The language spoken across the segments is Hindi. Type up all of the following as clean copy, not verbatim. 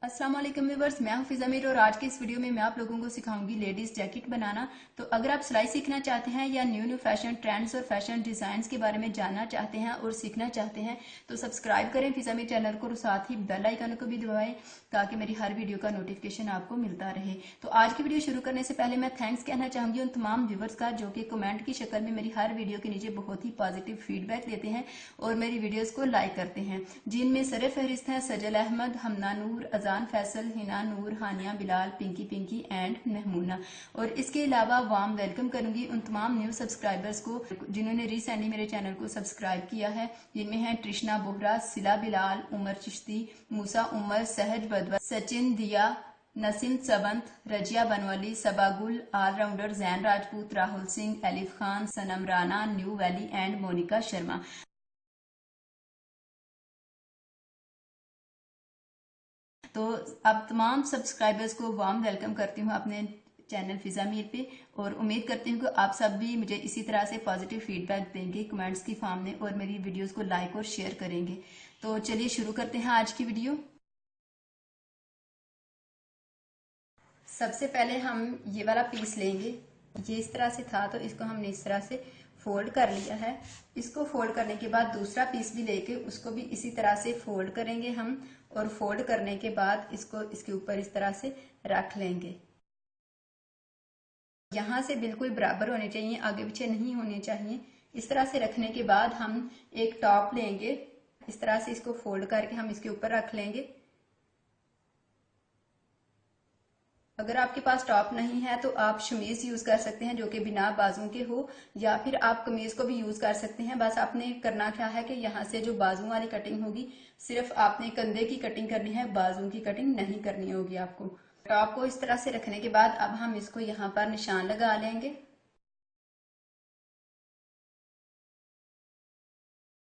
अस्सलाम वालेकुम व्यूअर्स, मैं हूं फिजा मीर और आज के इस वीडियो में मैं आप लोगों को सिखाऊंगी लेडीज जैकेट बनाना। तो अगर आप सिलाई सीखना चाहते हैं या न्यू फैशन ट्रेंड्स और फैशन डिजाइन के बारे में जानना चाहते हैं और सीखना चाहते हैं तो सब्सक्राइब करें फिजा मीर चैनल को और साथ ही बेल आइकन को भी दबाएं ताकि मेरी हर वीडियो का नोटिफिकेशन आपको मिलता रहे। तो आज की वीडियो शुरू करने से पहले मैं थैंक्स कहना चाहूंगी उन तमाम व्यूअर्स का जो कि कमेंट की शक्ल में मेरी हर वीडियो के नीचे बहुत ही पॉजिटिव फीडबैक देते हैं और मेरी वीडियोस को लाइक करते हैं, जिनमें सरे फहरिस्त हैं सजल अहमद, हमना नूर, अजान फैसल, हिना नूर, हानिया बिलाल, पिंकी पिंकी एंड महमूना। और इसके अलावा वार्म वेलकम करूंगी उन तमाम न्यू सब्सक्राइबर्स को जिन्होंने रिसेंटली मेरे चैनल को सब्सक्राइब किया है। जिनमें हैं ट्रिशना बोहरा, सिला बिलाल, उमर चिश्ती, मूसा उमर, सहज Badwa, Sachin Diya, Naseem Sabant, Razia Banwali, Sabagul, allrounder Jain Rajput, Rahul Singh, Elif Khan, Sanam Rana, new valley and Monica Sharma. तो अब तमाम सब्सक्राइबर्स को वार्म वेलकम करती हूँ अपने चैनल फिजा मीर पे और उम्मीद करती हूँ कि आप सब भी मुझे इसी तरह से पॉजिटिव फीडबैक देंगे कमेंट्स की फॉर्म में और मेरी वीडियोस को लाइक और शेयर करेंगे। तो चलिए शुरू करते हैं आज की वीडियो। सबसे पहले हम ये वाला पीस लेंगे, ये इस तरह से था तो इसको हमने इस तरह से फोल्ड कर लिया है। इसको फोल्ड करने के बाद दूसरा पीस भी लेके उसको भी इसी तरह से फोल्ड करेंगे हम और फोल्ड करने के बाद इसको इसके ऊपर इस तरह से रख लेंगे। यहाँ से बिल्कुल बराबर होने चाहिए, आगे पीछे नहीं होने चाहिए। इस तरह से रखने के बाद हम एक टॉप लेंगे, इस तरह से इसको फोल्ड करके हम इसके ऊपर रख लेंगे। अगर आपके पास टॉप नहीं है तो आप शमीज यूज कर सकते हैं जो कि बिना बाजू के हो, या फिर आप कमीज को भी यूज कर सकते हैं। बस आपने करना क्या है कि यहाँ से जो बाजू वाली कटिंग होगी सिर्फ आपने कंधे की कटिंग करनी है, बाजू की कटिंग नहीं करनी होगी आपको। टॉप को इस तरह से रखने के बाद अब हम इसको यहाँ पर निशान लगा लेंगे।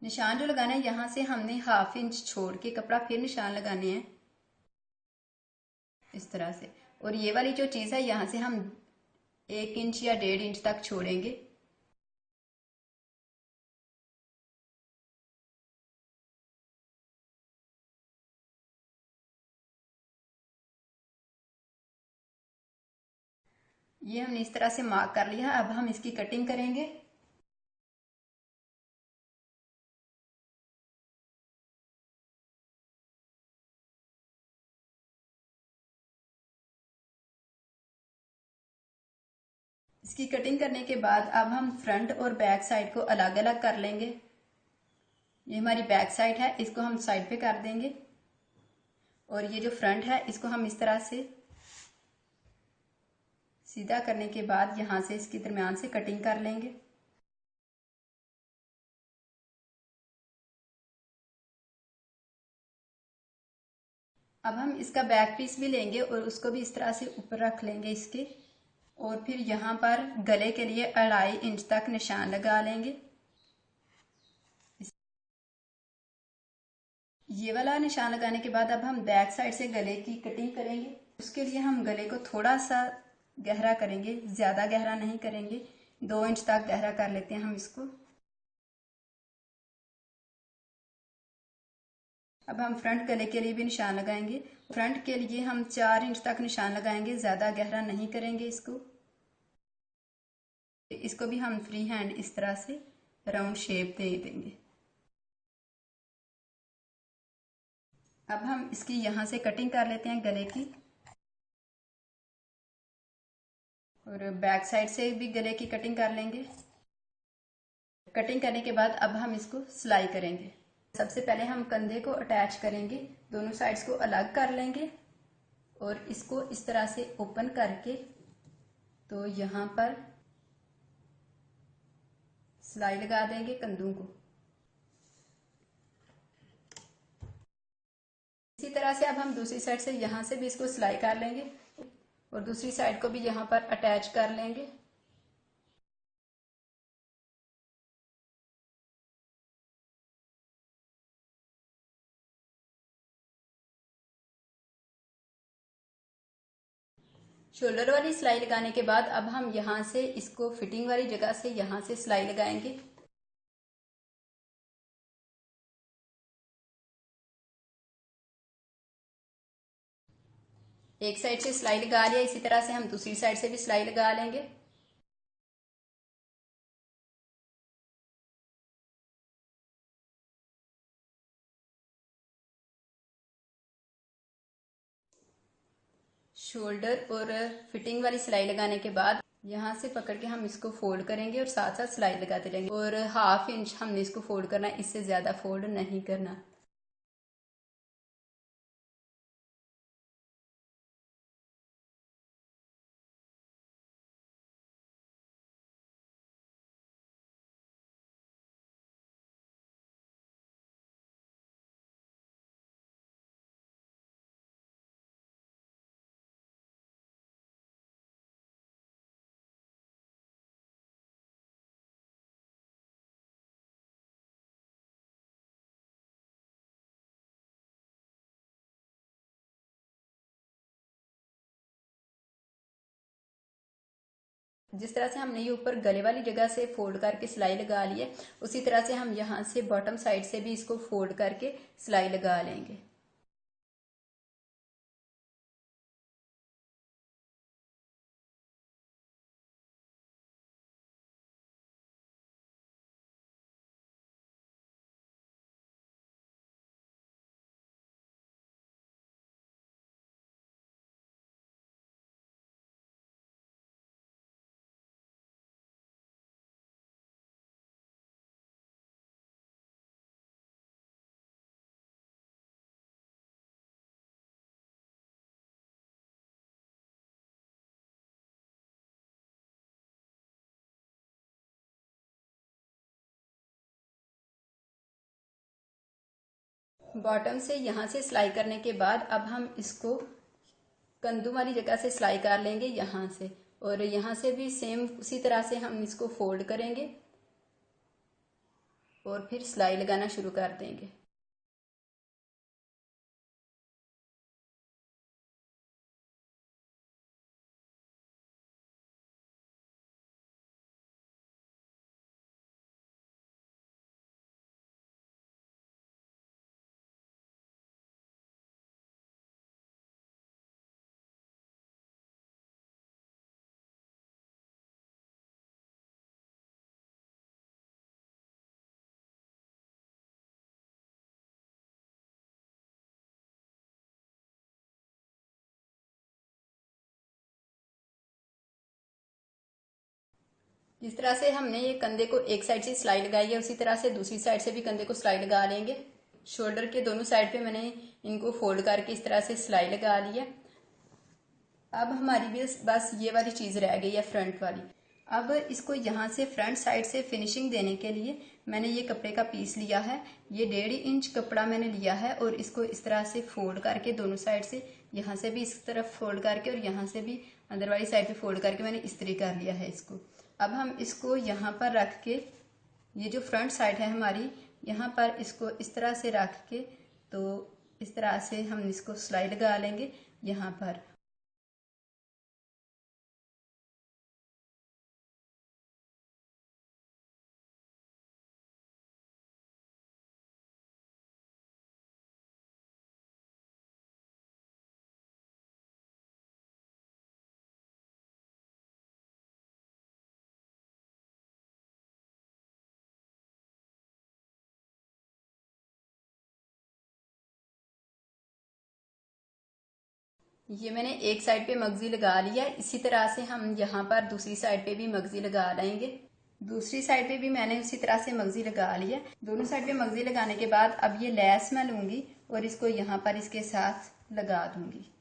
निशान जो लगाना है यहाँ से हमने ½ इंच छोड़ के कपड़ा फिर निशान लगाने हैं इस तरह से। और ये वाली जो चीज है यहाँ से हम 1 इंच या 1.5 इंच तक छोड़ेंगे। ये हमने इस तरह से मार्क कर लिया। अब हम इसकी कटिंग करेंगे। इसकी कटिंग करने के बाद अब हम फ्रंट और बैक साइड को अलग अलग कर लेंगे। ये हमारी बैक साइड है, इसको हम साइड पे कर देंगे और ये जो फ्रंट है इसको हम इस तरह से सीधा करने के बाद यहां से इसके दरमियान से कटिंग कर लेंगे। अब हम इसका बैक पीस भी लेंगे और उसको भी इस तरह से ऊपर रख लेंगे इसके, और फिर यहाँ पर गले के लिए 2.5 इंच तक निशान लगा लेंगे। ये वाला निशान लगाने के बाद अब हम बैक साइड से गले की कटिंग करेंगे। उसके लिए हम गले को थोड़ा सा गहरा करेंगे, ज्यादा गहरा नहीं करेंगे, 2 इंच तक गहरा कर लेते हैं हम इसको। अब हम फ्रंट गले के लिए भी निशान लगाएंगे। फ्रंट के लिए हम 4 इंच तक निशान लगाएंगे, ज्यादा गहरा नहीं करेंगे इसको। इसको भी हम फ्री हैंड इस तरह से राउंड शेप दे देंगे। अब हम इसकी यहाँ से कटिंग कर लेते हैं गले की, और बैक साइड से भी गले की कटिंग कर लेंगे। कटिंग करने के बाद अब हम इसको सिलाई करेंगे। सबसे पहले हम कंधे को अटैच करेंगे, दोनों साइड्स को अलग कर लेंगे और इसको इस तरह से ओपन करके तो यहाँ पर सिलाई लगा देंगे कंधों को। इसी तरह से अब हम दूसरी साइड से यहाँ से भी इसको सिलाई कर लेंगे और दूसरी साइड को भी यहाँ पर अटैच कर लेंगे। शोल्डर वाली सिलाई लगाने के बाद अब हम यहाँ से इसको फिटिंग वाली जगह से यहाँ से सिलाई लगाएंगे। एक साइड से सिलाई लगा लिया, इसी तरह से हम दूसरी साइड से भी सिलाई लगा लेंगे। शोल्डर और फिटिंग वाली सिलाई लगाने के बाद यहाँ से पकड़ के हम इसको फोल्ड करेंगे और साथ साथ सिलाई लगाते रहेंगे, और 1/2 इंच हमने इसको फोल्ड करना है, इससे ज्यादा फोल्ड नहीं करना। जिस तरह से हमने ये ऊपर गले वाली जगह से फोल्ड करके सिलाई लगा ली है, उसी तरह से हम यहाँ से बॉटम साइड से भी इसको फोल्ड करके सिलाई लगा लेंगे। बॉटम से यहाँ से सिलाई करने के बाद अब हम इसको कंधों वाली जगह से सिलाई कर लेंगे यहाँ से, और यहाँ से भी सेम उसी तरह से हम इसको फोल्ड करेंगे और फिर सिलाई लगाना शुरू कर देंगे। जिस तरह से हमने ये कंधे को एक साइड से सिलाई लगाई है, उसी तरह से दूसरी साइड से भी कंधे को सिलाई लगा लेंगे। शोल्डर के दोनों साइड पे मैंने इनको फोल्ड करके इस तरह से सिलाई लगा ली है। अब हमारी बस ये वाली चीज रह गई है, फ्रंट वाली। अब इसको यहाँ से फ्रंट साइड से फिनिशिंग देने के लिए मैंने ये कपड़े का पीस लिया है। ये 1.5 इंच कपड़ा मैंने लिया है, और इसको इस तरह से फोल्ड करके दोनों साइड से, यहाँ से भी इस तरफ फोल्ड करके और यहाँ से भी अंदर वाली साइड पे फोल्ड करके मैंने इस्त्री कर लिया है इसको। अब हम इसको यहाँ पर रख के, ये जो फ्रंट साइड है हमारी, यहाँ पर इसको इस तरह से रख के, तो इस तरह से हम इसको सिलाई लगा लेंगे यहाँ पर। ये मैंने एक साइड पे मगजी लगा लिया है, इसी तरह से हम यहाँ पर दूसरी साइड पे भी मगजी लगा लेंगे। दूसरी साइड पे भी मैंने उसी तरह से मगजी लगा लिया। दोनों साइड पे मगजी लगाने के बाद अब ये लैस मैं लूंगी और इसको यहाँ पर इसके साथ लगा दूंगी।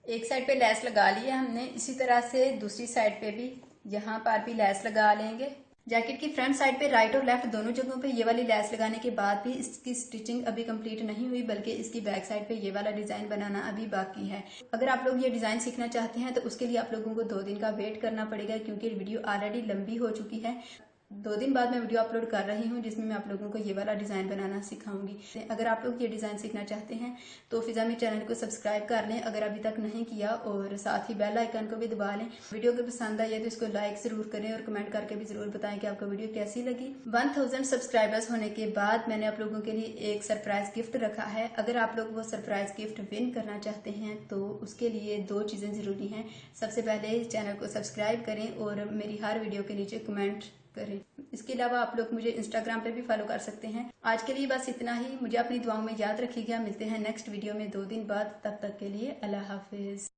एक साइड पे लेस लगा ली है हमने, इसी तरह से दूसरी साइड पे भी यहाँ पर भी लेस लगा लेंगे। जैकेट की फ्रंट साइड पे राइट और लेफ्ट दोनों जगहों पे ये वाली लेस लगाने के बाद भी इसकी स्टिचिंग अभी कंप्लीट नहीं हुई, बल्कि इसकी बैक साइड पे ये वाला डिजाइन बनाना अभी बाकी है। अगर आप लोग ये डिजाइन सीखना चाहते हैं तो उसके लिए आप लोगों को 2 दिन का वेट करना पड़ेगा, क्योंकि वीडियो ऑलरेडी लंबी हो चुकी है। 2 दिन बाद मैं वीडियो अपलोड कर रही हूँ जिसमें मैं आप लोगों को ये वाला डिजाइन बनाना सिखाऊंगी। अगर आप लोग ये डिजाइन सीखना चाहते हैं तो फिजा में चैनल को सब्सक्राइब कर लें अगर अभी तक नहीं किया, और साथ ही बेल आइकन को भी दबा लें। वीडियो अगर पसंद आई है तो इसको लाइक जरूर करें और कमेंट करके भी जरूर बताएं कि आपको वीडियो कैसी लगी। 1000 सब्सक्राइबर्स होने के बाद मैंने आप लोगों के लिए एक सरप्राइज गिफ्ट रखा है। अगर आप लोग वो सरप्राइज गिफ्ट विन करना चाहते हैं तो उसके लिए 2 चीजें जरूरी हैं। सबसे पहले चैनल को सब्सक्राइब करें और मेरी हर वीडियो के नीचे कमेंट करें। इसके अलावा आप लोग मुझे इंस्टाग्राम पे भी फॉलो कर सकते हैं। आज के लिए बस इतना ही। मुझे अपनी दुआओं में याद रखिएगा। मिलते हैं नेक्स्ट वीडियो में 2 दिन बाद। तब तक के लिए अल्लाह हाफिज।